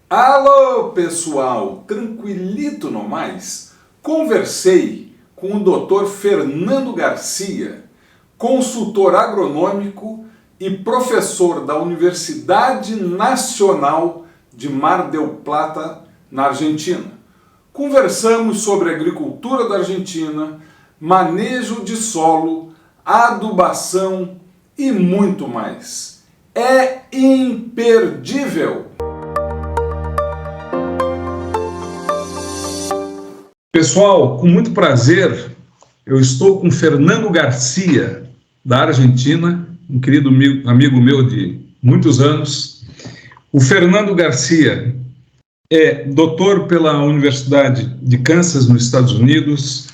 Alô, pessoal, tranquilito no mais? Conversei com o Dr. Fernando Garcia, consultor agronômico e professor da Universidade Nacional de Mar del Plata, na Argentina. Conversamos sobre a agricultura da Argentina, manejo de solo, adubação e muito mais. É imperdível! Pessoal, com muito prazer, eu estou com Fernando Garcia, da Argentina, um querido amigo meu de muitos anos. O Fernando Garcia é doutor pela Universidade de Kansas, nos Estados Unidos.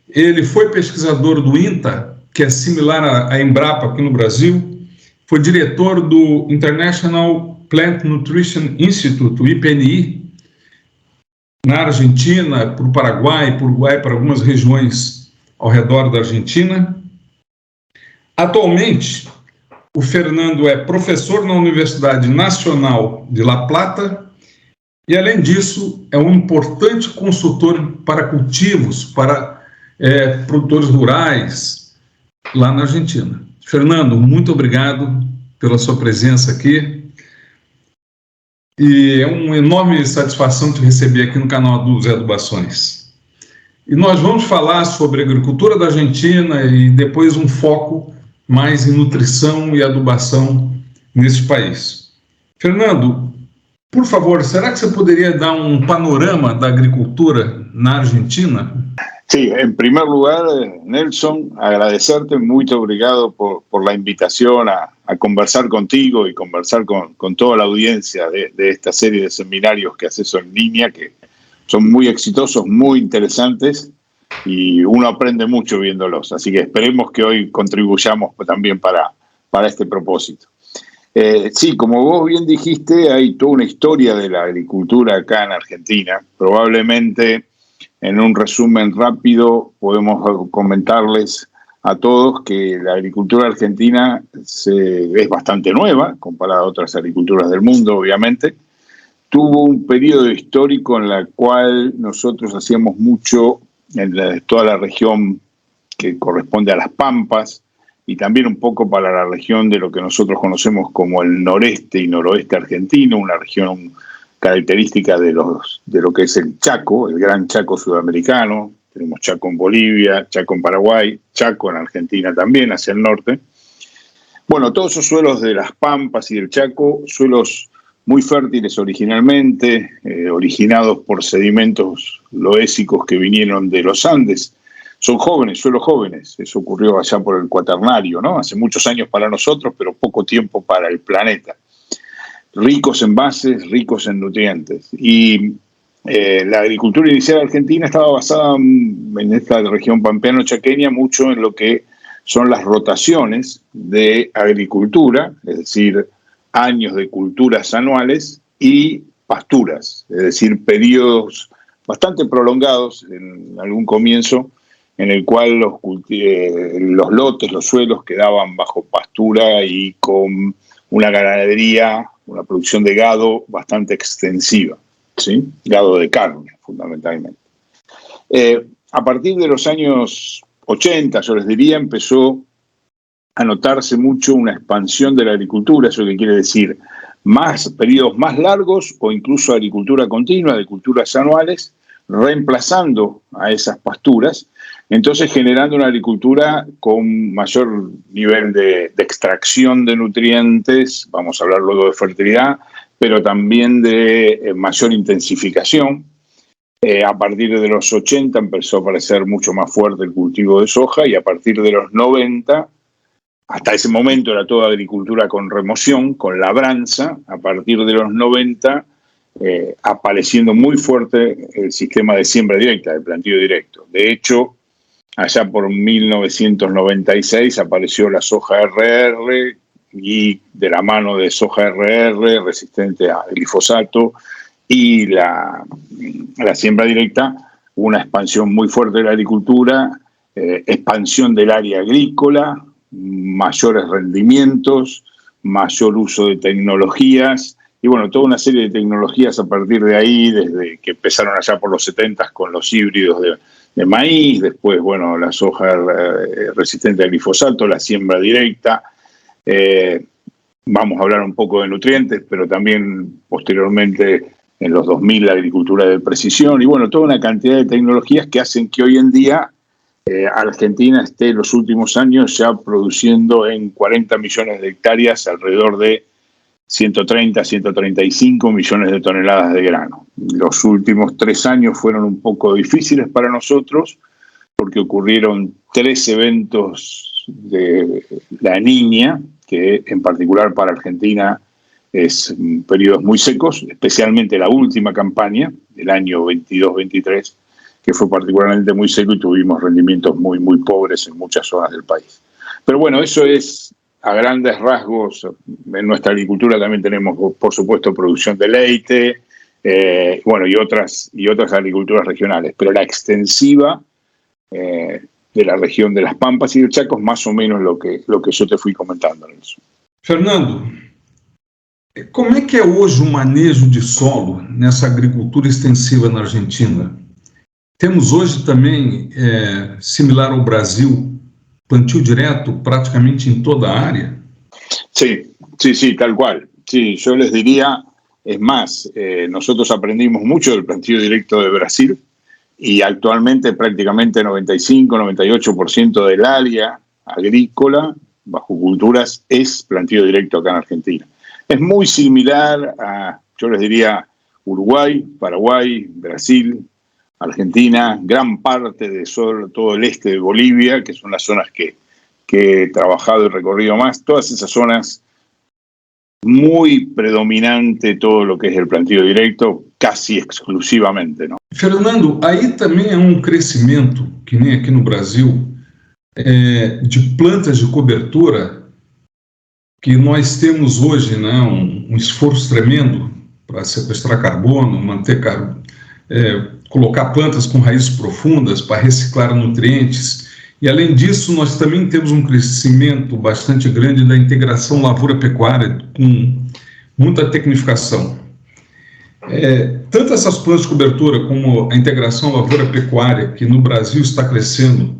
Ele foi pesquisador do INTA, que é similar à Embrapa aqui no Brasil. Foi diretor do International Plant Nutrition Institute, o IPNI, na Argentina, para o Paraguai, para algumas regiões ao redor da Argentina. Atualmente, o Fernando é professor na Universidade Nacional de La Plata e, além disso, é um importante consultor para cultivos, para produtores rurais lá na Argentina. Fernando, muito obrigado pela sua presença aqui. E é uma enorme satisfação te receber aqui no canal do Zé Adubações. E nós vamos falar sobre a agricultura da Argentina e depois um foco mais em nutrição e adubação nesse país. Fernando, por favor, será que você poderia dar um panorama da agricultura na Argentina? Sí, en primer lugar, Nelson, agradecerte, muy obrigado por la invitación a conversar contigo y conversar con toda la audiencia de esta serie de seminarios que haces en línea, que son muy exitosos, muy interesantes y uno aprende mucho viéndolos. Así que esperemos que hoy contribuyamos también para este propósito. Sí, como vos bien dijiste, hay toda una historia de la agricultura acá en Argentina. Probablemente, en un resumen rápido, podemos comentarles a todos que la agricultura argentina es bastante nueva, comparada a otras agriculturas del mundo, obviamente. Tuvo un periodo histórico en el cual nosotros hacíamos mucho en toda la región que corresponde a las Pampas y también un poco para la región de lo que nosotros conocemos como el noreste y noroeste argentino, una región característica de lo que es el Chaco, el gran Chaco sudamericano. Tenemos Chaco en Bolivia, Chaco en Paraguay, Chaco en Argentina también, hacia el norte. Bueno, todos esos suelos de las Pampas y del Chaco, suelos muy fértiles originalmente, originados por sedimentos loésicos que vinieron de los Andes. Son jóvenes, suelos jóvenes. Eso ocurrió allá por el Cuaternario, ¿no? Hace muchos años para nosotros, pero poco tiempo para el planeta. Ricos en bases, ricos en nutrientes. Y la agricultura inicial argentina estaba basada en esta región pampeano-chaqueña mucho en lo que son las rotaciones de agricultura, es decir, años de culturas anuales y pasturas, es decir, periodos bastante prolongados en algún comienzo en el cual los lotes, los suelos quedaban bajo pastura y con una ganadería, una producción de gado bastante extensiva, ¿sí? Gado de carne, fundamentalmente. A partir de los años 80, yo les diría, empezó a notarse mucho una expansión de la agricultura, eso que quiere decir periodos más largos o incluso agricultura continua, de culturas anuales, reemplazando a esas pasturas, entonces generando una agricultura con mayor nivel de extracción de nutrientes, vamos a hablar luego de fertilidad, pero también de mayor intensificación. A partir de los 80 empezó a aparecer mucho más fuerte el cultivo de soja y a partir de los 90, hasta ese momento era toda agricultura con remoción, con labranza. A partir de los 90, apareciendo muy fuerte el sistema de siembra directa, de planteo directo. De hecho, allá por 1996 apareció la soja RR y de la mano de soja RR resistente a glifosato y la siembra directa, una expansión muy fuerte de la agricultura, expansión del área agrícola, mayores rendimientos, mayor uso de tecnologías y bueno, toda una serie de tecnologías a partir de ahí, desde que empezaron allá por los 70 con los híbridos de maíz, después, bueno, la soja resistente al glifosato, la siembra directa. Vamos a hablar un poco de nutrientes, pero también posteriormente en los 2000 la agricultura de precisión y bueno, toda una cantidad de tecnologías que hacen que hoy en día Argentina esté en los últimos años ya produciendo en 40 millones de hectáreas alrededor de 130, 135 millones de toneladas de grano. Los últimos 3 años fueron un poco difíciles para nosotros porque ocurrieron 3 eventos de la Niña, que en particular para Argentina es periodos muy secos, especialmente la última campaña, del año 22-23, que fue particularmente muy seco y tuvimos rendimientos muy, muy pobres en muchas zonas del país. Pero bueno, eso es a grandes rasgos. En nuestra agricultura también tenemos, por supuesto, producción de leite, bueno, y otras agriculturas regionales, pero la extensiva de la región de las Pampas y del Chaco es más o menos lo que yo te fui comentando, Nelson. Fernando, como é que é hoje o manejo de solo nessa agricultura extensiva na Argentina? Temos hoje também, similar ao Brasil, plantio direto praticamente en toda área? Sí, tal cual. Sí, yo les diría, es más, nosotros aprendimos mucho del plantio directo de Brasil y actualmente prácticamente 95-98% del área agrícola bajo culturas es plantio directo acá en Argentina. Es muy similar a, yo les diría, Uruguay, Paraguay, Brasil, Argentina, gran parte de todo el este de Bolivia, que son las zonas que he trabajado y recorrido más, todas esas zonas, muy predominante todo lo que es el plantio directo, casi exclusivamente, ¿no? Fernando, aí também é crescimento, que nem aqui no Brasil, de plantas de cobertura, que nós temos hoje, né, esforço tremendo para sequestrar carbono, colocar plantas com raízes profundas para reciclar nutrientes. E, além disso, nós também temos crescimento bastante grande da integração lavoura-pecuária, com muita tecnificação. Tanto essas plantas de cobertura como a integração lavoura-pecuária, que no Brasil está crescendo,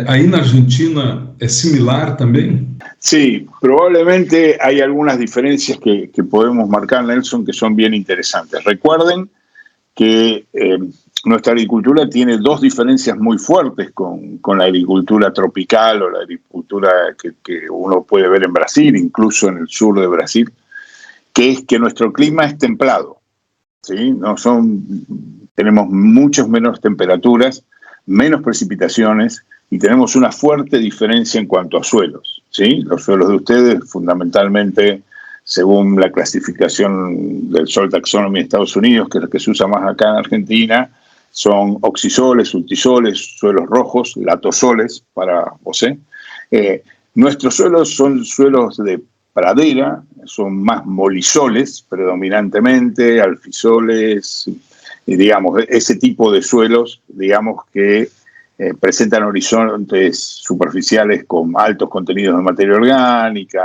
ahí en Argentina es similar también. Sí, probablemente hay algunas diferencias que podemos marcar, Nelson, que son bien interesantes. Recuerden que nuestra agricultura tiene 2 diferencias muy fuertes con la agricultura tropical o la agricultura que uno puede ver en Brasil, incluso en el sur de Brasil, que es que nuestro clima es templado, ¿sí? Tenemos muchas menos temperaturas, menos precipitaciones, y tenemos una fuerte diferencia en cuanto a suelos, ¿sí? Los suelos de ustedes, fundamentalmente, según la clasificación del Soil Taxonomy de Estados Unidos, que es la que se usa más acá en Argentina, son oxisoles, ultisoles, suelos rojos, latosoles, para José. Nuestros suelos son suelos de pradera, son más molisoles predominantemente, alfisoles, y digamos, ese tipo de suelos, digamos que presentan horizontes superficiales con altos contenidos de materia orgánica,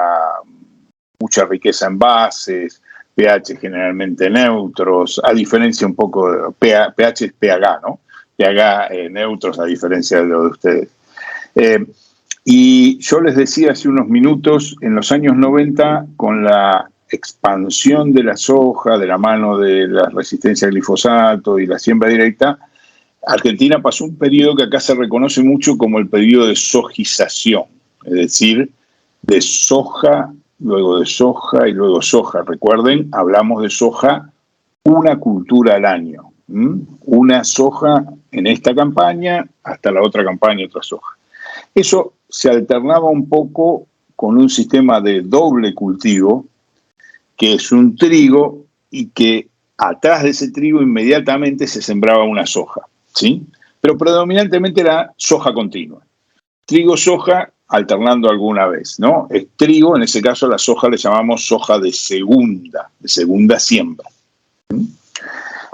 mucha riqueza en bases, pH generalmente neutros, a diferencia un poco de pH es pH, ¿no? pH neutros a diferencia de lo de ustedes. Y yo les decía hace unos minutos, en los años 90, con la expansión de la soja, de la mano de la resistencia al glifosato y la siembra directa, Argentina pasó un periodo que acá se reconoce mucho como el periodo de sojización, es decir, de soja, luego de soja y luego soja. Recuerden, hablamos de soja, una cultura al año. Una soja en esta campaña, hasta la otra campaña otra soja. Eso se alternaba un poco con un sistema de doble cultivo, que es un trigo y que atrás de ese trigo inmediatamente se sembraba una soja, ¿sí? Pero predominantemente era soja continua. Trigo-soja alternando alguna vez, ¿no? Es trigo, en ese caso la soja le llamamos soja de segunda siembra.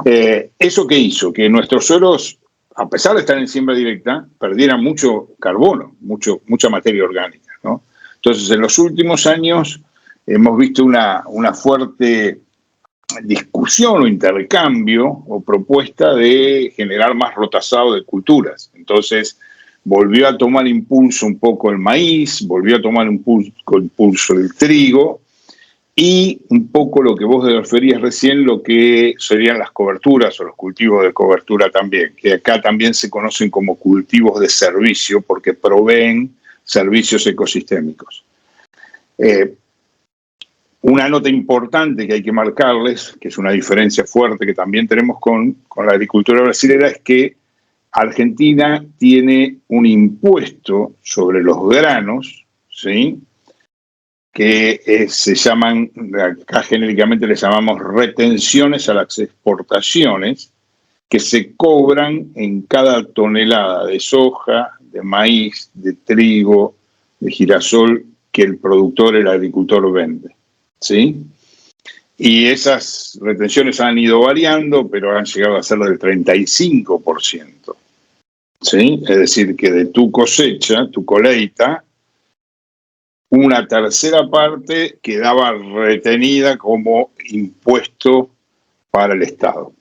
¿Eso qué hizo? Que nuestros suelos, a pesar de estar en siembra directa, perdieran mucho carbono, mucha materia orgánica, ¿no? Entonces, en los últimos años hemos visto una fuerte discusión o intercambio o propuesta de generar más rotazado de culturas. Entonces volvió a tomar impulso un poco el maíz, volvió a tomar impulso el trigo, y un poco lo que vos referías recién, lo que serían las coberturas o los cultivos de cobertura también, que acá también se conocen como cultivos de servicio porque proveen servicios ecosistémicos. Una nota importante que hay que marcarles, que es una diferencia fuerte que también tenemos con la agricultura brasilera, es que Argentina tiene un impuesto sobre los granos, ¿sí?, que se llaman, acá genéricamente le llamamos retenciones a las exportaciones, que se cobran en cada tonelada de soja, de maíz, de trigo, de girasol que el productor, el agricultor vende, ¿sí? Y esas retenciones han ido variando, pero han llegado a ser del 35%, ¿sí? Es decir, que de tu cosecha, tu coleita, una tercera parte quedaba retenida como impuesto para el Estado.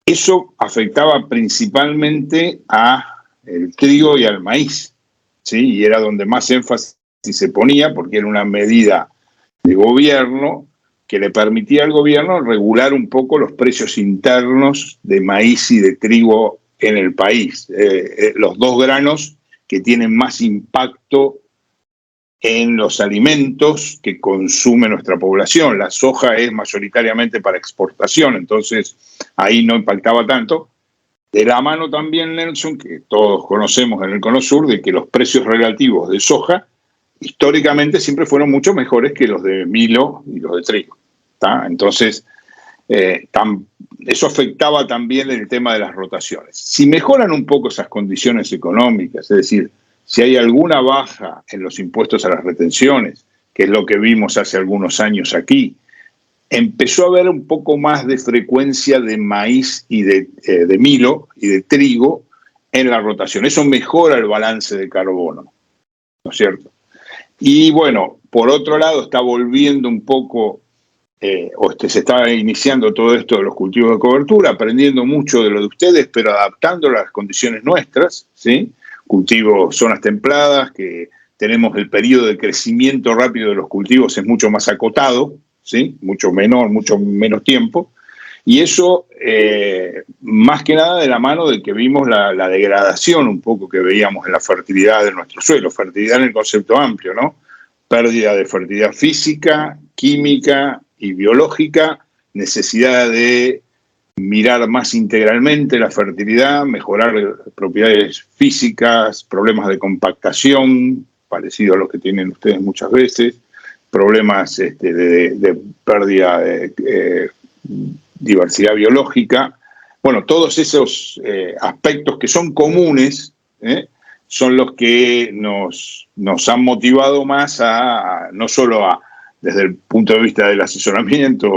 Eso afectaba principalmente al trigo y al maíz, ¿sí? Y era donde más énfasis se ponía, porque era una medida de gobierno que le permitía al gobierno regular un poco los precios internos de maíz y de trigo en el país. Los dos granos que tienen más impacto en los alimentos que consume nuestra población. La soja es mayoritariamente para exportación, entonces ahí no impactaba tanto. De la mano también, Nelson, que todos conocemos en el Cono Sur, de que los precios relativos de soja históricamente siempre fueron mucho mejores que los de milo y los de trigo, ¿tá? Entonces, eso afectaba también el tema de las rotaciones. Si mejoran un poco esas condiciones económicas, es decir, si hay alguna baja en los impuestos a las retenciones, que es lo que vimos hace algunos años aquí, empezó a haber un poco más de frecuencia de maíz y de milo y de trigo en la rotación. Eso mejora el balance de carbono, ¿no es cierto? Y bueno, por otro lado está volviendo un poco, se está iniciando todo esto de los cultivos de cobertura, aprendiendo mucho de lo de ustedes, pero adaptándolo a las condiciones nuestras, ¿sí? Cultivos, zonas templadas, que tenemos el periodo de crecimiento rápido de los cultivos es mucho más acotado, ¿sí? Mucho menos tiempo, y eso más que nada de la mano de que vimos la degradación un poco que veíamos en la fertilidad de nuestro suelo, fertilidad en el concepto amplio, ¿no? Pérdida de fertilidad física, química y biológica, necesidad de mirar más integralmente la fertilidad, mejorar propiedades físicas, problemas de compactación, parecido a los que tienen ustedes muchas veces, problemas de pérdida de diversidad biológica. Bueno, todos esos aspectos que son comunes, son los que nos han motivado más no solo desde el punto de vista del asesoramiento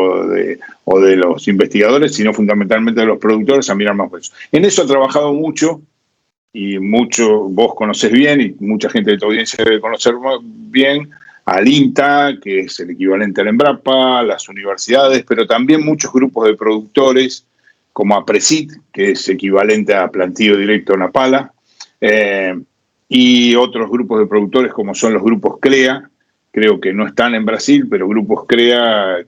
o de los investigadores, sino fundamentalmente de los productores, a mirar más por eso. En eso ha trabajado mucho, y vos conocés bien, y mucha gente de tu audiencia debe conocer bien, al INTA, que es el equivalente al Embrapa, las universidades, pero también muchos grupos de productores, como APRESID, que es equivalente a Plantío Directo Napala, y otros grupos de productores como son los grupos CREA. Creo que no están en Brasil, pero grupos CREA,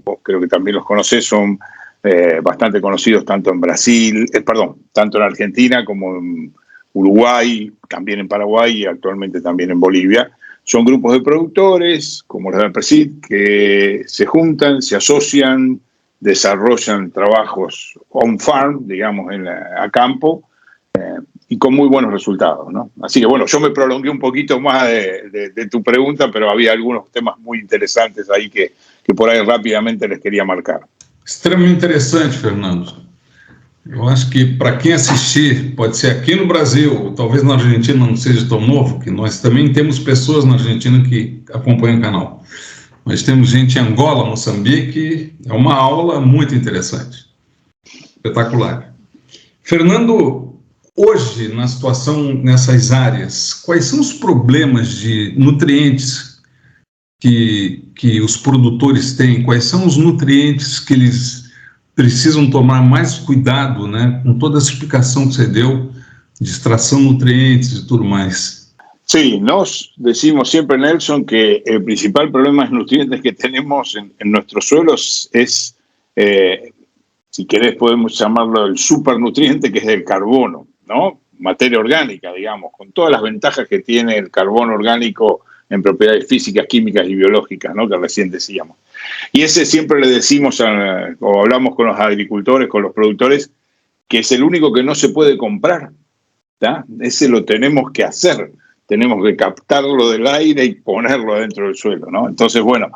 vos creo que también los conocés, son bastante conocidos tanto en tanto en Argentina como en Uruguay, también en Paraguay y actualmente también en Bolivia. Son grupos de productores, como los del PRESID, que se juntan, se asocian, desarrollan trabajos on-farm, digamos, a campo, y con muy buenos resultados, ¿no? Así que bueno, yo me prolongué un poquito más de tu pregunta, pero había algunos temas muy interesantes ahí que por ahí rápidamente les queria marcar. Extremamente interessante, Fernando. Eu acho que para quem assistir, pode ser aqui no Brasil, talvez na Argentina não seja tão novo, que nós também temos pessoas na Argentina que acompanham o canal. Nós temos gente em Angola, Moçambique, é uma aula muito interessante. Espetacular. Fernando, hoje, na situação nessas áreas, quais são os problemas de nutrientes que os produtores têm? Quais são os nutrientes que eles precisam tomar mais cuidado, né? Com toda essa explicação que você deu, de extração de nutrientes e tudo mais. Sí, nos decimos siempre, Nelson, que el principal problema de nutrientes que tenemos en nuestros suelos es, si querés podemos llamarlo el supernutriente, que es el carbono, ¿no? Materia orgánica, digamos, con todas las ventajas que tiene el carbono orgánico en propiedades físicas, químicas y biológicas, ¿no? Que recién decíamos. Y ese siempre le decimos, o hablamos con los agricultores, con los productores, que es el único que no se puede comprar, ¿tá? Ese lo tenemos que hacer. Tenemos que captarlo del aire y ponerlo dentro del suelo, ¿no? Entonces, bueno,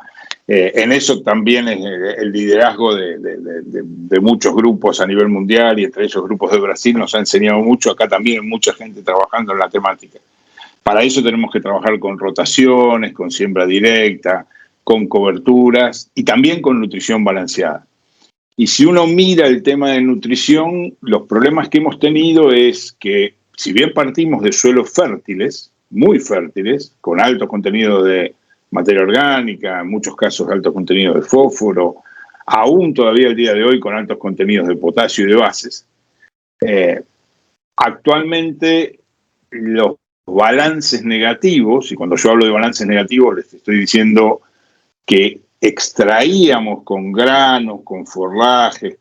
en eso también es el liderazgo de muchos grupos a nivel mundial, y entre esos grupos de Brasil nos ha enseñado mucho. Acá también hay mucha gente trabajando en la temática. Para eso tenemos que trabajar con rotaciones, con siembra directa, con coberturas y también con nutrición balanceada. Y si uno mira el tema de nutrición, los problemas que hemos tenido es que, si bien partimos de suelos fértiles, muy fértiles, con alto contenido de materia orgánica, en muchos casos alto contenido de fósforo, aún todavía el día de hoy con altos contenidos de potasio y de bases, actualmente los balances negativos, y cuando yo hablo de balances negativos les estoy diciendo que extraíamos con granos, con forrajes,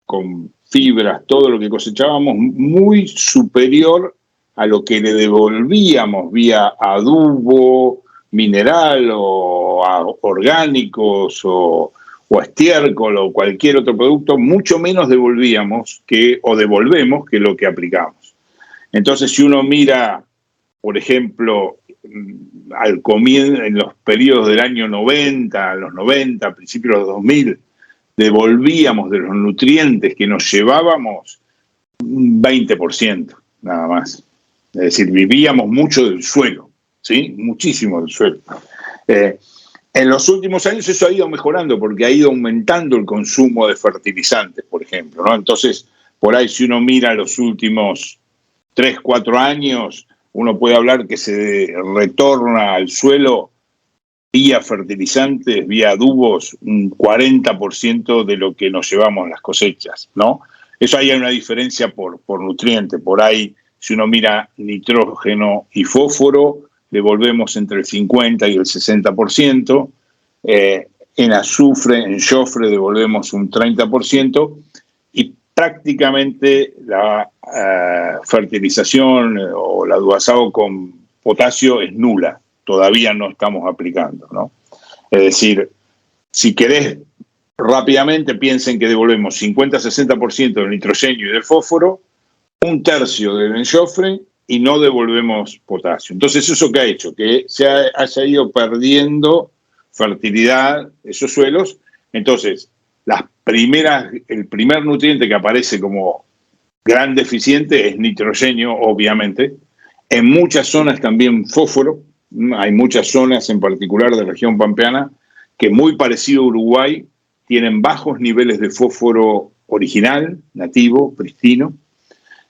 con fibras, todo lo que cosechábamos, muy superior a lo que le devolvíamos vía adubo, mineral o a orgánicos o a estiércol o cualquier otro producto, mucho menos devolvemos devolvemos que lo que aplicamos. Entonces, si uno mira, por ejemplo, al comienzo, en los periodos del año 90, los 90, principios de los 2000, devolvíamos de los nutrientes que nos llevábamos un 20%, nada más. Es decir, vivíamos mucho del suelo, ¿sí? Muchísimo del suelo. En los últimos años eso ha ido mejorando porque ha ido aumentando el consumo de fertilizantes, por ejemplo, ¿no? Entonces, por ahí si uno mira los últimos 3, 4 años, uno puede hablar que se retorna al suelo vía fertilizantes, vía adubos, un 40% de lo que nos llevamos en las cosechas, ¿no? Eso ahí hay una diferencia por nutriente. Por ahí, si uno mira nitrógeno y fósforo, devolvemos entre el 50 y el 60%. En azufre, en jofre, devolvemos un 30%. Y prácticamente la fertilización o el adubazado con potasio es nula. Todavía no estamos aplicando, ¿no? Es decir, si querés rápidamente, piensen que devolvemos 50-60% del nitrógeno y del fósforo, un tercio del enjofre y no devolvemos potasio. Entonces, ¿eso qué ha hecho? Que se haya ido perdiendo fertilidad esos suelos. Entonces, el primer nutriente que aparece como gran deficiente es nitrógeno, obviamente. En muchas zonas también fósforo. Hay muchas zonas, en particular de la región pampeana, que muy parecido a Uruguay, tienen bajos niveles de fósforo original, nativo, pristino.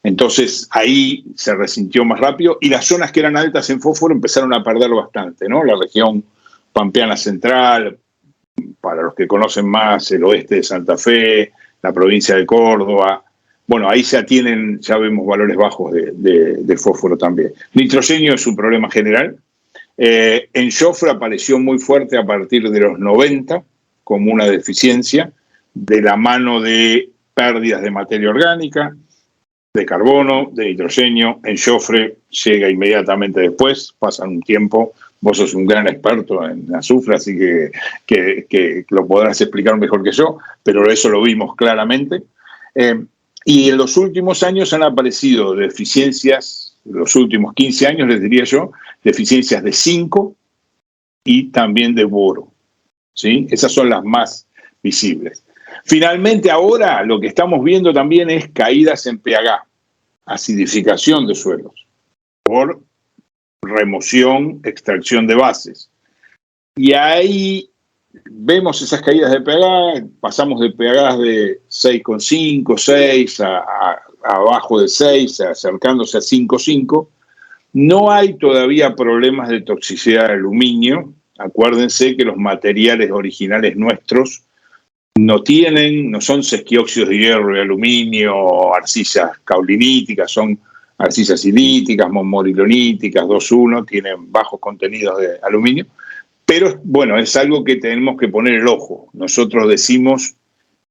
Entonces ahí se resintió más rápido y las zonas que eran altas en fósforo empezaron a perder bastante, ¿no? La región pampeana central, para los que conocen más, el oeste de Santa Fe, la provincia de Córdoba. Bueno, ahí ya vemos valores bajos de fósforo también. Nitrógeno es un problema general. En jofre apareció muy fuerte a partir de los 90 como una deficiencia, de la mano de pérdidas de materia orgánica, de carbono, de nitrógeno. En jofre llega inmediatamente después, pasan un tiempo. Vos sos un gran experto en azufre, así que lo podrás explicar mejor que yo, pero eso lo vimos claramente. Y en los últimos años han aparecido deficiencias, los últimos 15 años les diría yo, deficiencias de zinc y también de boro, ¿sí? Esas son las más visibles. Finalmente ahora lo que estamos viendo también es caídas en pH, acidificación de suelos, por remoción, extracción de bases. Y ahí vemos esas caídas de pH, pasamos de pH de 6,5, 6, a abajo de 6, acercándose a 5,5. No hay todavía problemas de toxicidad de aluminio, acuérdense que los materiales originales nuestros no son sesquióxidos de hierro y aluminio, arcillas cauliníticas, son arcillas silíticas, morilloníticas, 2,1, tienen bajos contenidos de aluminio, pero bueno, es algo que tenemos que poner el ojo. Nosotros decimos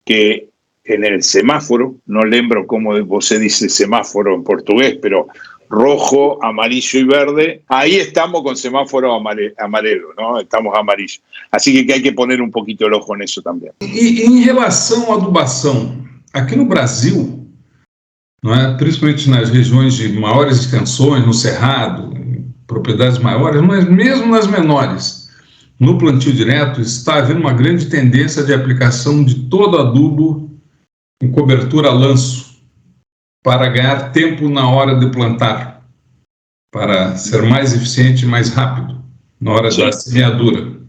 que en el semáforo, no lembro cómo se dice semáforo en portugués, pero rojo, amarillo y verde, ahí estamos con semáforo amarelo, ¿no? Estamos amarillo. Así que hay que poner un poquito el ojo en eso también. E em relação à adubação, aqui no Brasil, não é? Principalmente nas regiões de maiores extensões, no Cerrado, em propriedades maiores, mas mesmo nas menores, no plantio direto, está havendo uma grande tendência de aplicação de todo adubo em cobertura a lanço, para ganhar tempo na hora de plantar, para ser mais eficiente e mais rápido na hora da semeadura.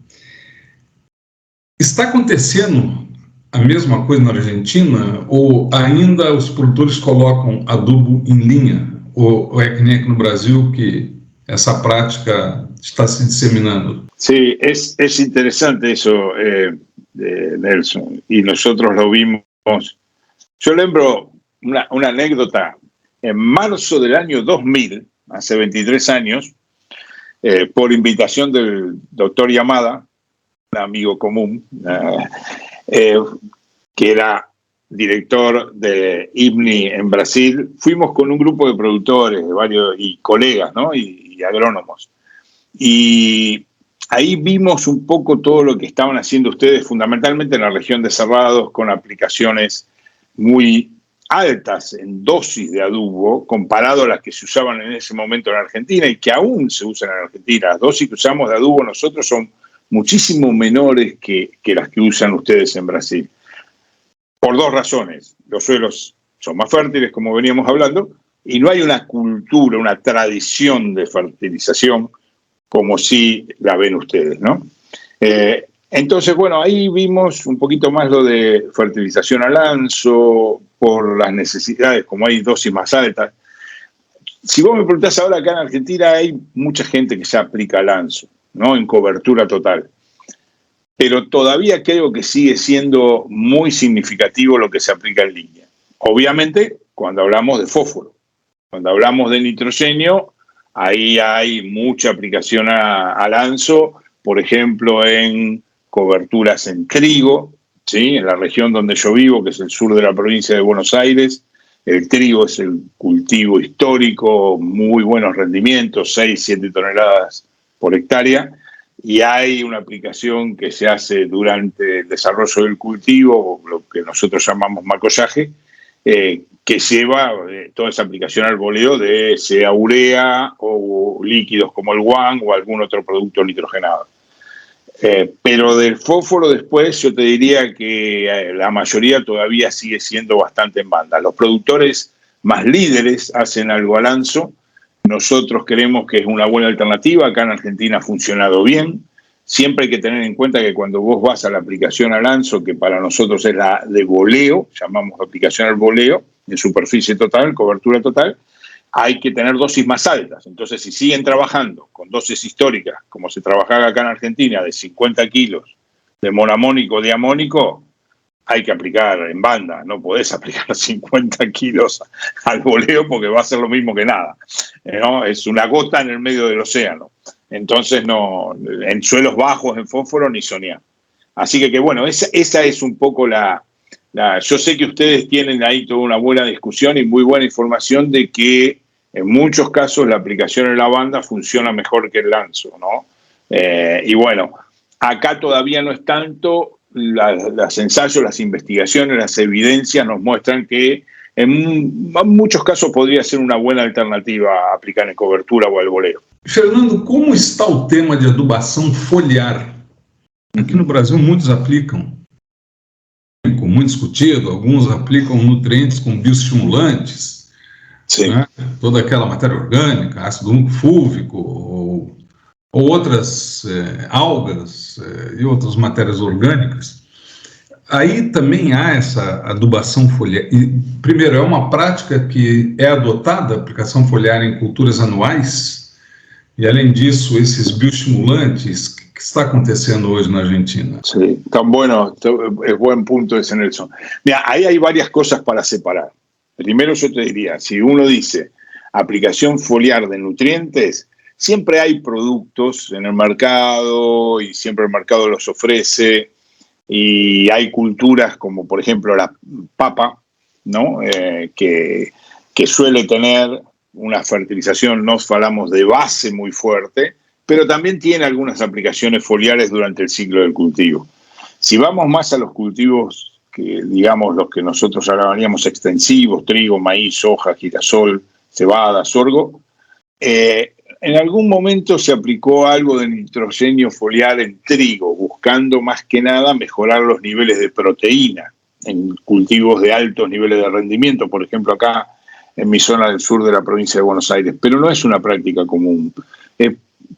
Está acontecendo a mesma coisa na Argentina, ou ainda os produtores colocam adubo em linha, ou é que nem aqui no Brasil que essa prática está se disseminando? Sí, es interesante eso, Nelson, y nosotros lo vimos. Yo lembro una anécdota. En marzo del año 2000, hace 23 años, por invitación del doctor Yamada, un amigo común, que era director de IBNI en Brasil, fuimos con un grupo de productores y colegas, ¿no? y agrónomos. Y ahí vimos un poco todo lo que estaban haciendo ustedes, fundamentalmente en la región de Cerrados, con aplicaciones muy altas en dosis de adubo comparado a las que se usaban en ese momento en Argentina y que aún se usan en Argentina. Las dosis que usamos de adubo nosotros son muchísimo menores que las que usan ustedes en Brasil. Por dos razones. Los suelos son más fértiles, como veníamos hablando, y no hay una cultura, una tradición de fertilización como si la ven ustedes, ¿no? Entonces, bueno, ahí vimos un poquito más lo de fertilización a lanzo, por las necesidades, como hay dosis más altas. Si vos me preguntás ahora, acá en Argentina hay mucha gente que se aplica a lanzo, ¿no? En cobertura total. Pero todavía creo que sigue siendo muy significativo lo que se aplica en línea. Obviamente, cuando hablamos de fósforo, cuando hablamos de nitrógeno, ahí hay mucha aplicación a lanzo, por ejemplo, en coberturas en trigo, ¿sí? En la región donde yo vivo, que es el sur de la provincia de Buenos Aires, el trigo es el cultivo histórico, muy buenos rendimientos, 6-7 toneladas por hectárea, y hay una aplicación que se hace durante el desarrollo del cultivo, lo que nosotros llamamos macollaje, que lleva toda esa aplicación al boleo de sea urea o líquidos como el guan o algún otro producto nitrogenado. Pero del fósforo después yo te diría que la mayoría todavía sigue siendo bastante en banda. Los productores más líderes hacen algo a lanzo. Nosotros creemos que es una buena alternativa. Acá en Argentina ha funcionado bien. Siempre hay que tener en cuenta que cuando vos vas a la aplicación a lanzo, que para nosotros es la de boleo, llamamos aplicación al boleo, en superficie total, cobertura total, hay que tener dosis más altas. Entonces, si siguen trabajando con dosis históricas, como se trabajaba acá en Argentina, de 50 kilos de monamónico, diamónico, hay que aplicar en banda. No podés aplicar 50 kilos al boleo porque va a ser lo mismo que nada, ¿no? Es una gota en el medio del océano. Entonces, no, en suelos bajos, en fósforo, ni soñar. Así que bueno, esa es un poco yo sé que ustedes tienen ahí toda una buena discusión y muy buena información de que en muchos casos la aplicación en la banda funciona mejor que el lanzo, ¿no? Y bueno, acá todavía no es tanto. Los ensayos, las investigaciones, las evidencias nos muestran que en muchos casos podría ser una buena alternativa a aplicar en cobertura o al boleo. Fernando, como está o tema de adubação foliar? Aqui no Brasil muitos aplicam, muito discutido, alguns aplicam nutrientes com bioestimulantes, né? Toda aquela matéria orgânica, ácido úmico fúlvico ou outras algas e outras matérias orgânicas. Aí também há essa adubação foliar. E, primeiro, é uma prática que é adotada, a aplicação foliar em culturas anuais, e além disso, esses bioestimulantes que está acontecendo hoje na Argentina? Sí, tan bueno, es buen punto ese, Nelson. Mira, ahí hay varias cosas para separar. Primero yo te diría, si uno dice aplicación foliar de nutrientes, siempre hay productos en el mercado y siempre el mercado los ofrece, y hay culturas como por ejemplo la papa, ¿no? Que suele tener una fertilización, no falamos de base muy fuerte, pero también tiene algunas aplicaciones foliares durante el ciclo del cultivo. Si vamos más a los cultivos que, digamos, los que nosotros llamaríamos extensivos, trigo, maíz, soja, girasol, cebada, sorgo, en algún momento se aplicó algo de nitrógeno foliar en trigo, buscando más que nada mejorar los niveles de proteína en cultivos de altos niveles de rendimiento, por ejemplo acá en mi zona del sur de la provincia de Buenos Aires, pero no es una práctica común.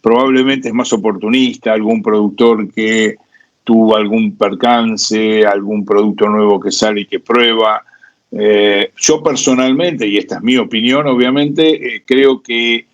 Probablemente es más oportunista, algún productor que tuvo algún percance, algún producto nuevo que sale y que prueba. Yo personalmente, y esta es mi opinión obviamente, creo que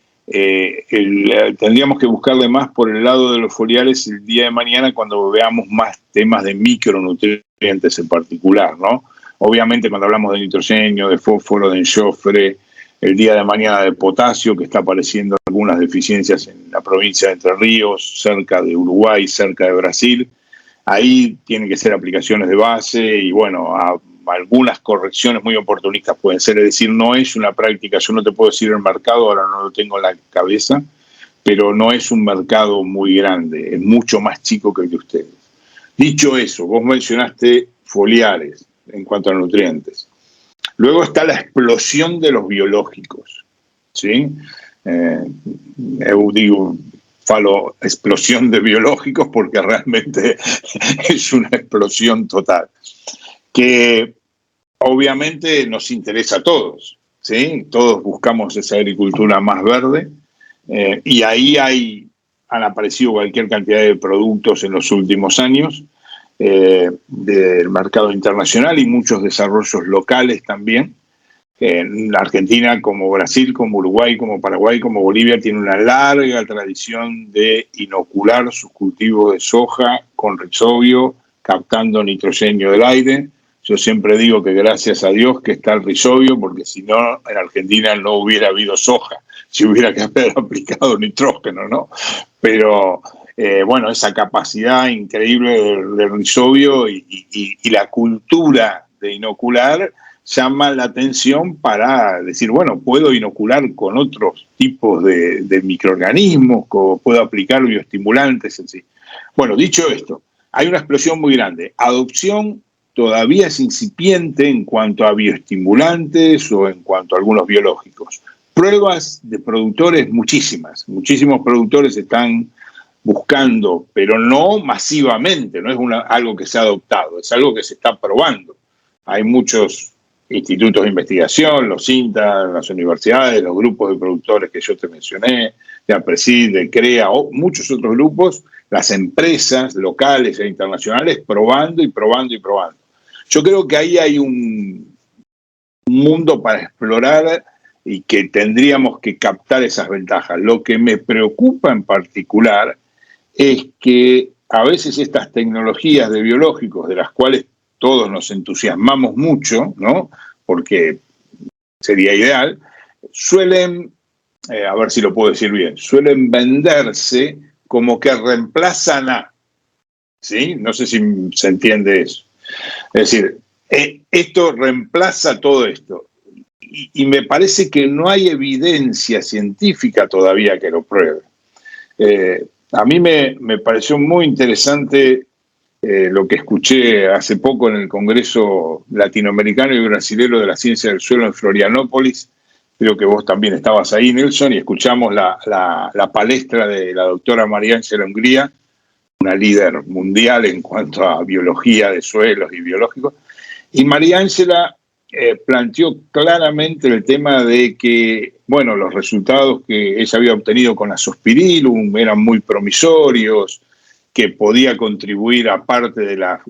tendríamos que buscarle más por el lado de los foliares el día de mañana cuando veamos más temas de micronutrientes en particular, ¿no? Obviamente cuando hablamos de nitrógeno, de fósforo, de enxofre, el día de mañana de potasio, que está apareciendo algunas deficiencias en la provincia de Entre Ríos, cerca de Uruguay, cerca de Brasil, ahí tienen que ser aplicaciones de base y bueno, algunas correcciones muy oportunistas pueden ser, es decir, no es una práctica, yo no te puedo decir el mercado, ahora no lo tengo en la cabeza, pero no es un mercado muy grande, es mucho más chico que el de ustedes. Dicho eso, vos mencionaste foliares en cuanto a nutrientes. Luego está la explosión de los biológicos, ¿sí? Falo explosión de biológicos porque realmente es una explosión total, que obviamente nos interesa a todos, ¿sí? Todos buscamos esa agricultura más verde, y ahí han aparecido cualquier cantidad de productos en los últimos años, del mercado internacional y muchos desarrollos locales también. En Argentina, como Brasil, como Uruguay, como Paraguay, como Bolivia, tiene una larga tradición de inocular sus cultivos de soja con Rhizobio, captando nitrógeno del aire. Yo siempre digo que gracias a Dios que está el Rhizobio, porque si no, en Argentina no hubiera habido soja, si hubiera que haber aplicado nitrógeno, ¿no? Pero bueno, esa capacidad increíble del Rhizobio y la cultura de inocular llama la atención para decir, bueno, puedo inocular con otros tipos de microorganismos, puedo aplicar bioestimulantes en sí. Bueno, dicho esto, hay una explosión muy grande. Adopción todavía es incipiente en cuanto a bioestimulantes o en cuanto a algunos biológicos. Pruebas de productores, muchísimos productores están buscando, pero no masivamente, no es algo que se ha adoptado, es algo que se está probando. Hay muchos institutos de investigación, los INTA, las universidades, los grupos de productores que yo te mencioné, de APRESID, de CREA, o muchos otros grupos, las empresas locales e internacionales probando y probando y probando. Yo creo que ahí hay un mundo para explorar y que tendríamos que captar esas ventajas. Lo que me preocupa en particular es que a veces estas tecnologías de biológicos, de las cuales todos nos entusiasmamos mucho, ¿no? Porque sería ideal, suelen, a ver si lo puedo decir bien, suelen venderse como que reemplazan a, ¿sí? No sé si se entiende eso. Es decir, esto reemplaza todo esto. Y me parece que no hay evidencia científica todavía que lo pruebe. A mí me pareció muy interesante lo que escuché hace poco en el Congreso Latinoamericano y Brasilero de la Ciencia del Suelo en Florianópolis. Creo que vos también estabas ahí, Nelson, y escuchamos la palestra de la doctora María Ángela Hungría, una líder mundial en cuanto a biología de suelos y biológicos. Y María Ángela planteó claramente el tema de que, bueno, los resultados que ella había obtenido con Azospirillum eran muy promisorios, que podía contribuir a parte de la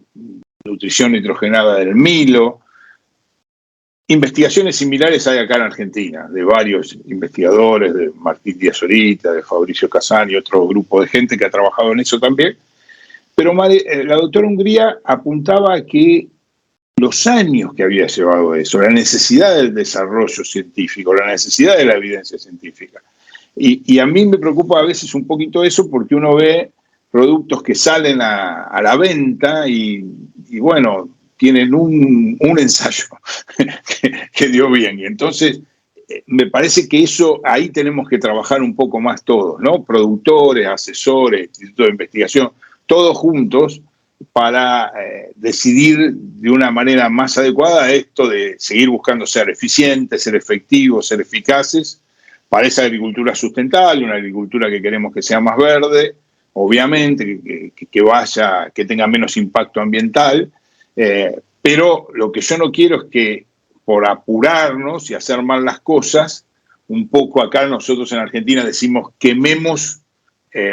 nutrición nitrogenada del milo. investigaciones similares hay acá en Argentina, de varios investigadores, de Martín Díaz Orita, de Fabricio Casani y otro grupo de gente que ha trabajado en eso también. Pero la doctora Hungría apuntaba a que los años que había llevado eso, la necesidad del desarrollo científico, la necesidad de la evidencia científica. Y a mí me preocupa a veces un poquito eso porque uno ve productos que salen a la venta y bueno, tienen un ensayo que dio bien. Y entonces me parece que eso ahí tenemos que trabajar un poco más todos, ¿no? Productores, asesores, institutos de investigación, todos juntos para decidir de una manera más adecuada esto de seguir buscando ser eficientes, ser efectivos, ser eficaces para esa agricultura sustentable, una agricultura que queremos que sea más verde, obviamente, que tenga menos impacto ambiental, pero lo que yo no quiero es que por apurarnos y hacer mal las cosas, un poco acá nosotros en Argentina decimos quememos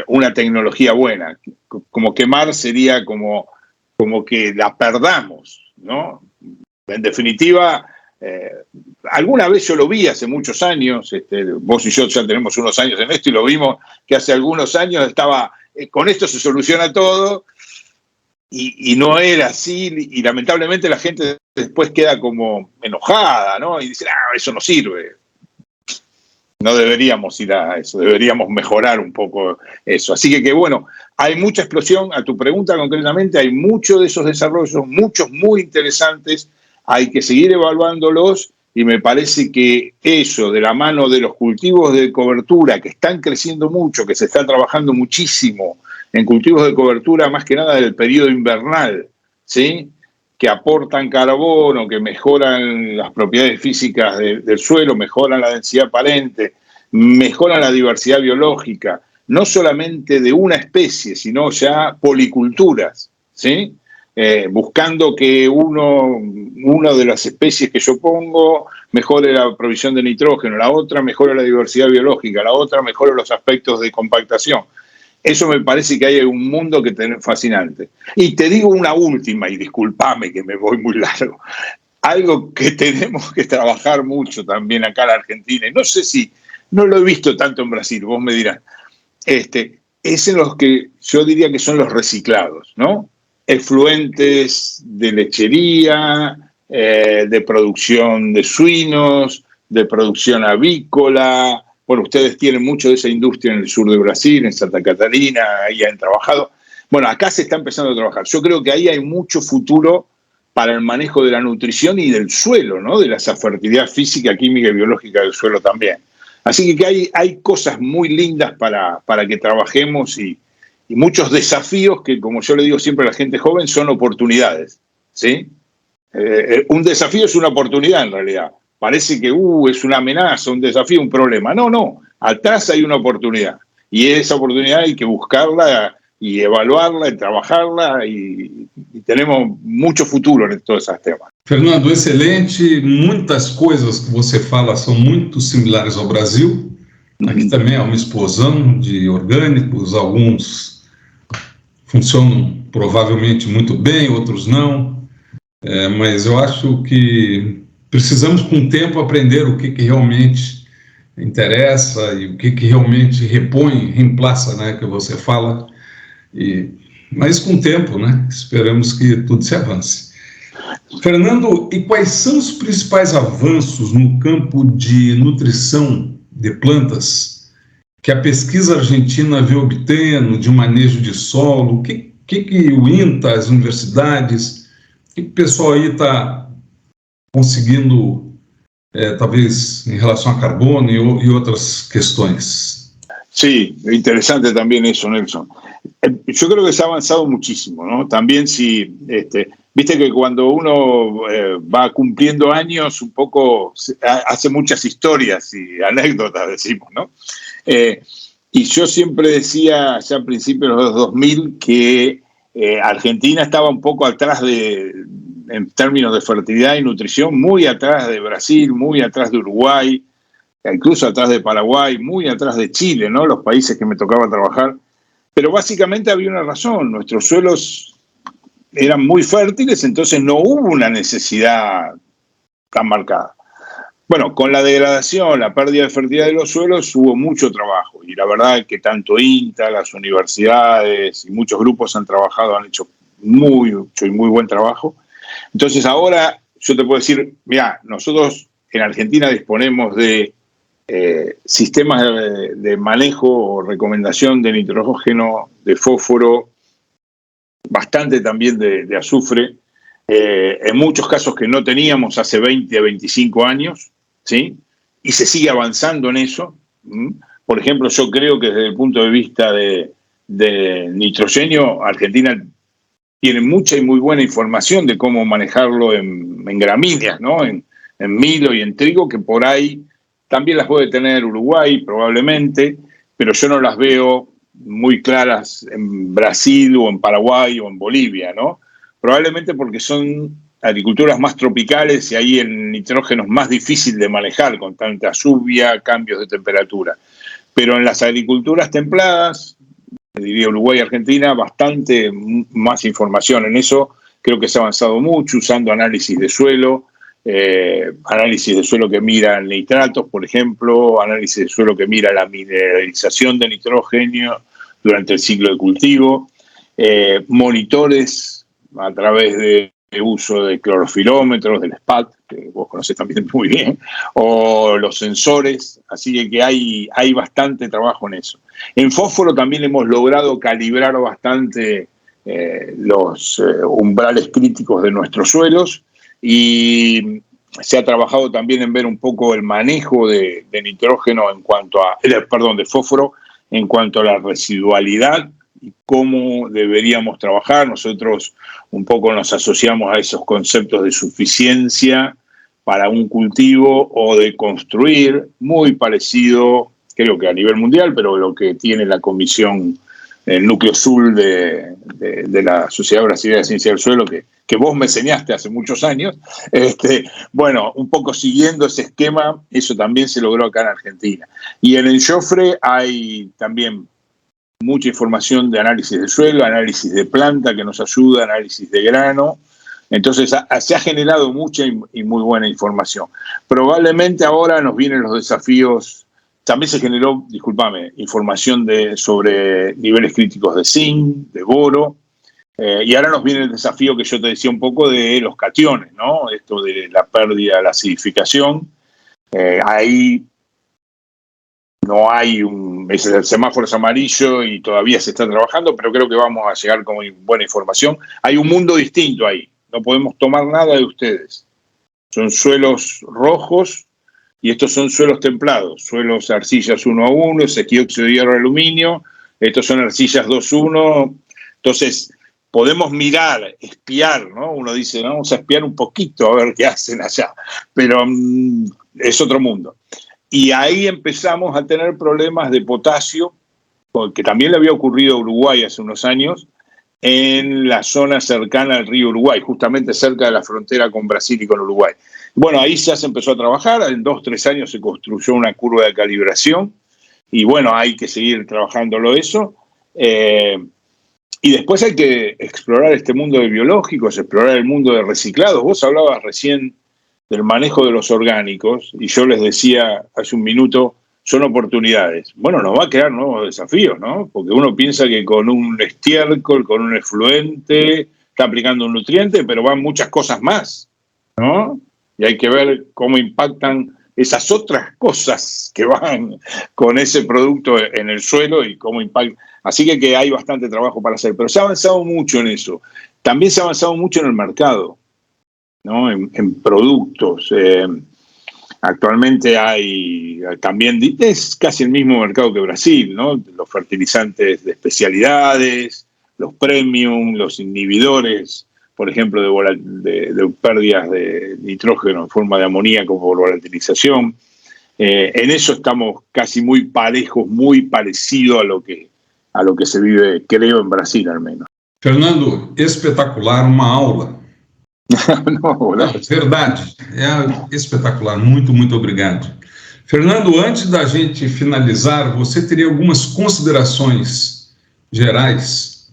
una tecnología buena. Como quemar sería como que la perdamos, ¿no? En definitiva, alguna vez yo lo vi hace muchos años, vos y yo ya tenemos unos años en esto y lo vimos que hace algunos años estaba, con esto se soluciona todo, y no era así, y lamentablemente la gente después queda como enojada, ¿no? Y dice, eso no sirve. No deberíamos ir a eso, deberíamos mejorar un poco eso. Así que bueno, hay mucha explosión. A tu pregunta concretamente, hay muchos de esos desarrollos, muchos muy interesantes, hay que seguir evaluándolos y me parece que eso, de la mano de los cultivos de cobertura que están creciendo mucho, que se está trabajando muchísimo en cultivos de cobertura más que nada del periodo invernal, ¿sí?, que aportan carbono, que mejoran las propiedades físicas del suelo, mejoran la densidad aparente, mejoran la diversidad biológica, no solamente de una especie, sino ya policulturas, ¿sí? Buscando que una de las especies que yo pongo mejore la provisión de nitrógeno, la otra mejore la diversidad biológica, la otra mejore los aspectos de compactación. Eso me parece que hay un mundo que es fascinante. Y te digo una última, y discúlpame que me voy muy largo, algo que tenemos que trabajar mucho también acá en la Argentina, y no sé si, no lo he visto tanto en Brasil, vos me dirás, es en los que yo diría que son los reciclados, ¿no? Efluentes de lechería, de producción de suinos, de producción avícola. Bueno, ustedes tienen mucho de esa industria en el sur de Brasil, en Santa Catarina, ahí han trabajado. Bueno, acá se está empezando a trabajar. Yo creo que ahí hay mucho futuro para el manejo de la nutrición y del suelo, ¿no? De esa fertilidad física, química y biológica del suelo también. Así que hay cosas muy lindas para que trabajemos y muchos desafíos que, como yo le digo siempre a la gente joven, son oportunidades, ¿sí? Un desafío es una oportunidad en realidad. Parece que es una amenaza, un desafío, un problema. No, atrás hay una oportunidad. Y esa oportunidad hay que buscarla y evaluarla y trabajarla y tenemos mucho futuro en todos esos temas. Fernando, excelente. Muitas coisas que você fala são muito similares ao Brasil. Aqui também há uma explosão de orgânicos, alguns funcionam provavelmente muito bem, outros não. Mas eu acho que precisamos, com o tempo, aprender o que realmente interessa e o que realmente reemplaça, né, que você fala. Mas com o tempo, né, esperamos que tudo se avance. Fernando, e quais são os principais avanços no campo de nutrição de plantas que a pesquisa argentina vem obtendo, de manejo de solo? O que o INTA, as universidades, o que o pessoal aí está conseguindo, talvez, em relação a carbono e outras questões? Sí, interesante también eso, Nelson. Yo creo que se ha avanzado muchísimo, ¿no? También si, viste que cuando uno va cumpliendo años, un poco hace muchas historias y anécdotas, decimos, ¿no? Y yo siempre decía, ya a principios de los 2000, que Argentina estaba un poco atrás en términos de fertilidad y nutrición, muy atrás de Brasil, muy atrás de Uruguay, incluso atrás de Paraguay, muy atrás de Chile, ¿no? Los países que me tocaba trabajar. Pero básicamente había una razón, nuestros suelos eran muy fértiles, entonces no hubo una necesidad tan marcada. Bueno, con la degradación, la pérdida de fertilidad de los suelos, hubo mucho trabajo. Y la verdad es que tanto INTA, las universidades y muchos grupos han hecho mucho y muy buen trabajo. Entonces ahora yo te puedo decir, mira, nosotros en Argentina disponemos de sistemas de manejo o recomendación de nitrógeno, de fósforo, bastante también de azufre, en muchos casos que no teníamos hace 20 a 25 años, ¿sí? Y se sigue avanzando en eso. Por ejemplo, yo creo que desde el punto de vista de nitrógeno, Argentina tiene mucha y muy buena información de cómo manejarlo en gramíneas, ¿no? En milo y en trigo, que por ahí también las puede tener Uruguay probablemente, pero yo no las veo muy claras en Brasil o en Paraguay o en Bolivia, ¿no? Probablemente porque son agriculturas más tropicales y ahí el nitrógeno es más difícil de manejar con tanta lluvia, cambios de temperatura. Pero en las agriculturas templadas, diría Uruguay y Argentina, bastante más información. En eso creo que se ha avanzado mucho usando análisis de suelo que mira nitratos, por ejemplo, análisis de suelo que mira la mineralización de nitrógeno durante el ciclo de cultivo, monitores a través de uso de clorofilómetros, del SPAT, que vos conocés también muy bien, o los sensores, así que hay bastante trabajo en eso. En fósforo también hemos logrado calibrar bastante los umbrales críticos de nuestros suelos y se ha trabajado también en ver un poco el manejo de nitrógeno de fósforo en cuanto a la residualidad y cómo deberíamos trabajar. Nosotros un poco nos asociamos a esos conceptos de suficiencia para un cultivo o de construir, muy parecido, creo que a nivel mundial, pero lo que tiene la Comisión, el Núcleo Sul de la Sociedad Brasileña de Ciencia del Suelo, que vos me enseñaste hace muchos años. Bueno, un poco siguiendo ese esquema, eso también se logró acá en Argentina. Y en el Jofre hay también mucha información de análisis de suelo, análisis de planta que nos ayuda, análisis de grano. Entonces se ha generado mucha y muy buena información. Probablemente ahora nos vienen los desafíos. También se generó, información sobre niveles críticos de zinc, de boro, y ahora nos viene el desafío que yo te decía un poco de los cationes, ¿no? Esto de la pérdida, la acidificación. Ahí no hay el semáforo es amarillo y todavía se está trabajando, pero creo que vamos a llegar con buena información. Hay un mundo distinto ahí, no podemos tomar nada de ustedes. Son suelos rojos y estos son suelos templados, suelos arcillas 1-1, sequióxido de hierro aluminio, estos son arcillas 2-1, entonces podemos mirar, espiar, ¿no? Uno dice, vamos a espiar un poquito a ver qué hacen allá, pero es otro mundo. Y ahí empezamos a tener problemas de potasio, que también le había ocurrido a Uruguay hace unos años, en la zona cercana al río Uruguay, justamente cerca de la frontera con Brasil y con Uruguay. Bueno, ahí ya se empezó a trabajar, en 2-3 años se construyó una curva de calibración, y bueno, hay que seguir trabajándolo eso. Y después hay que explorar este mundo de biológicos, explorar el mundo de reciclados. Vos hablabas recién del manejo de los orgánicos, y yo les decía hace un minuto, son oportunidades. Bueno, nos va a crear nuevos desafíos, ¿no? Porque uno piensa que con un estiércol, con un efluente, está aplicando un nutriente, pero van muchas cosas más, ¿no? Y hay que ver cómo impactan esas otras cosas que van con ese producto en el suelo y cómo impactan. Así que hay bastante trabajo para hacer, pero se ha avanzado mucho en eso. También se ha avanzado mucho en el mercado, ¿no? En productos. Actualmente hay también, es casi el mismo mercado que Brasil, ¿no? Los fertilizantes de especialidades, los premium, los inhibidores, por ejemplo, de pérdidas de nitrógeno en forma de amoníaco por volatilización. En eso estamos casi muy parejos, muy parecido a lo que se vive, creo, en Brasil al menos. Fernando, espetacular, uma aula. Não, verdade, é espetacular, muito, muito obrigado. Fernando, antes da gente finalizar, você teria algumas considerações gerais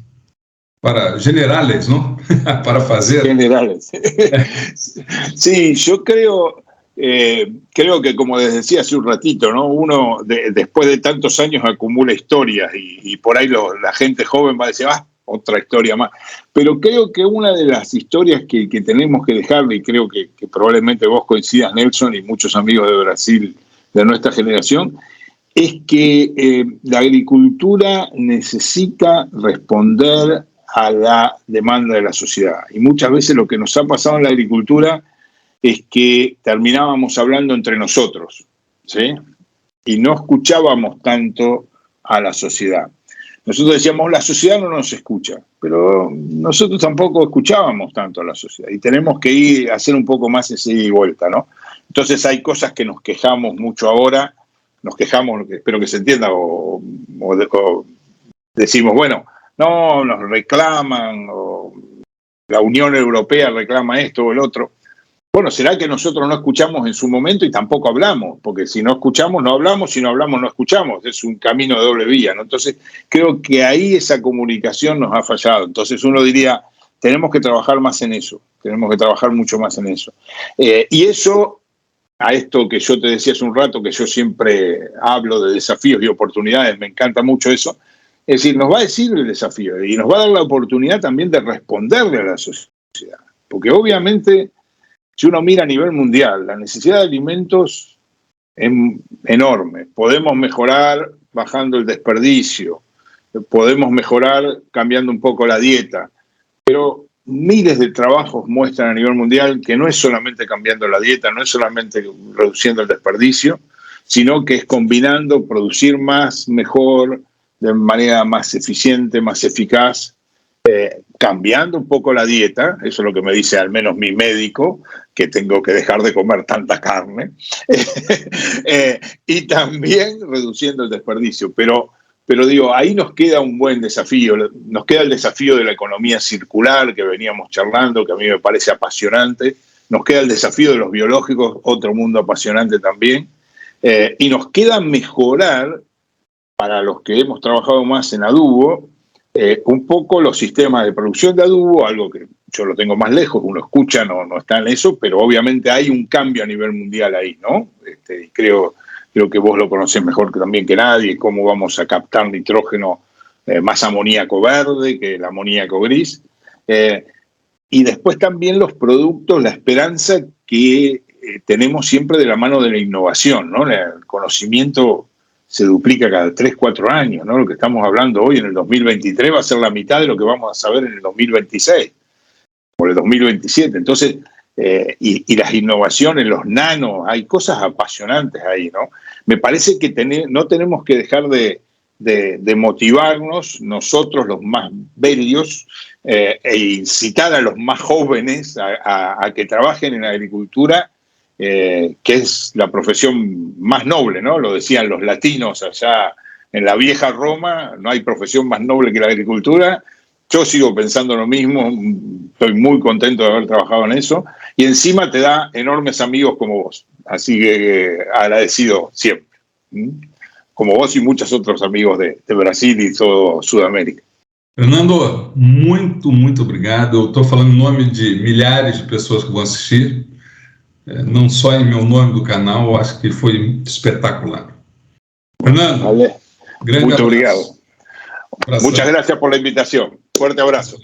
para generales, ¿no? Para hacer. Generales. Sí, yo creo que, como les decía hace un ratito, ¿no? Uno después de tantos años acumula historias y por ahí la gente joven va a decir, otra historia más. Pero creo que una de las historias que tenemos que dejarle, y creo que probablemente vos coincidas, Nelson, y muchos amigos de Brasil de nuestra generación, es que la agricultura necesita responder a la demanda de la sociedad. Y muchas veces lo que nos ha pasado en la agricultura es que terminábamos hablando entre nosotros, ¿sí? Y no escuchábamos tanto a la sociedad. Nosotros decíamos, la sociedad no nos escucha, pero nosotros tampoco escuchábamos tanto a la sociedad. Y tenemos que ir a hacer un poco más ese ida y vuelta, ¿no? Entonces hay cosas que nos quejamos mucho ahora, nos quejamos, espero que se entienda, o decimos, bueno, no, nos reclaman, o la Unión Europea reclama esto o el otro. Bueno, será que nosotros no escuchamos en su momento y tampoco hablamos, porque si no escuchamos, no hablamos, si no hablamos, no escuchamos. Es un camino de doble vía, ¿no? Entonces, creo que ahí esa comunicación nos ha fallado. Entonces, uno diría, tenemos que trabajar más en eso, tenemos que trabajar mucho más en eso. Y eso, a esto que yo te decía hace un rato, que yo siempre hablo de desafíos y oportunidades, me encanta mucho eso. Es decir, nos va a decir el desafío y nos va a dar la oportunidad también de responderle a la sociedad. Porque obviamente, si uno mira a nivel mundial, la necesidad de alimentos es enorme. Podemos mejorar bajando el desperdicio, podemos mejorar cambiando un poco la dieta, pero miles de trabajos muestran a nivel mundial que no es solamente cambiando la dieta, no es solamente reduciendo el desperdicio, sino que es combinando, producir más, mejor, de manera más eficiente, más eficaz, cambiando un poco la dieta, eso es lo que me dice al menos mi médico, que tengo que dejar de comer tanta carne, y también reduciendo el desperdicio. Pero digo, ahí nos queda un buen desafío, nos queda el desafío de la economía circular que veníamos charlando, que a mí me parece apasionante, nos queda el desafío de los biológicos, otro mundo apasionante también, y nos queda mejorar, para los que hemos trabajado más en adubo, un poco los sistemas de producción de adubo, algo que yo lo tengo más lejos, uno escucha, no está en eso, pero obviamente hay un cambio a nivel mundial ahí, ¿no? Creo que vos lo conocés mejor también que nadie, cómo vamos a captar nitrógeno, más amoníaco verde que el amoníaco gris. Y después también los productos, la esperanza que tenemos siempre de la mano de la innovación, ¿no? El conocimiento se duplica cada 3, 4 años, ¿no? Lo que estamos hablando hoy en el 2023 va a ser la mitad de lo que vamos a saber en el 2026 o el 2027. Entonces, y las innovaciones, los nanos, hay cosas apasionantes ahí, ¿no? Me parece que no tenemos que dejar de motivarnos nosotros, los más bellos, e incitar a los más jóvenes a que trabajen en la agricultura, que es la profesión más noble, ¿no? Lo decían los latinos allá en la vieja Roma, no hay profesión más noble que la agricultura. Yo sigo pensando lo mismo, estoy muy contento de haber trabajado en eso, y encima te da enormes amigos como vos, así que agradecido siempre, como vos y muchos otros amigos de Brasil y todo Sudamérica. Fernando, muito obrigado. Eu estou falando em nome de milhares de pessoas que vão assistir, não só em meu nome do canal, acho que foi espetacular. Fernando, vale. grande Muito abraço. obrigado. Muchas gracias por la invitación. Fuerte abrazo.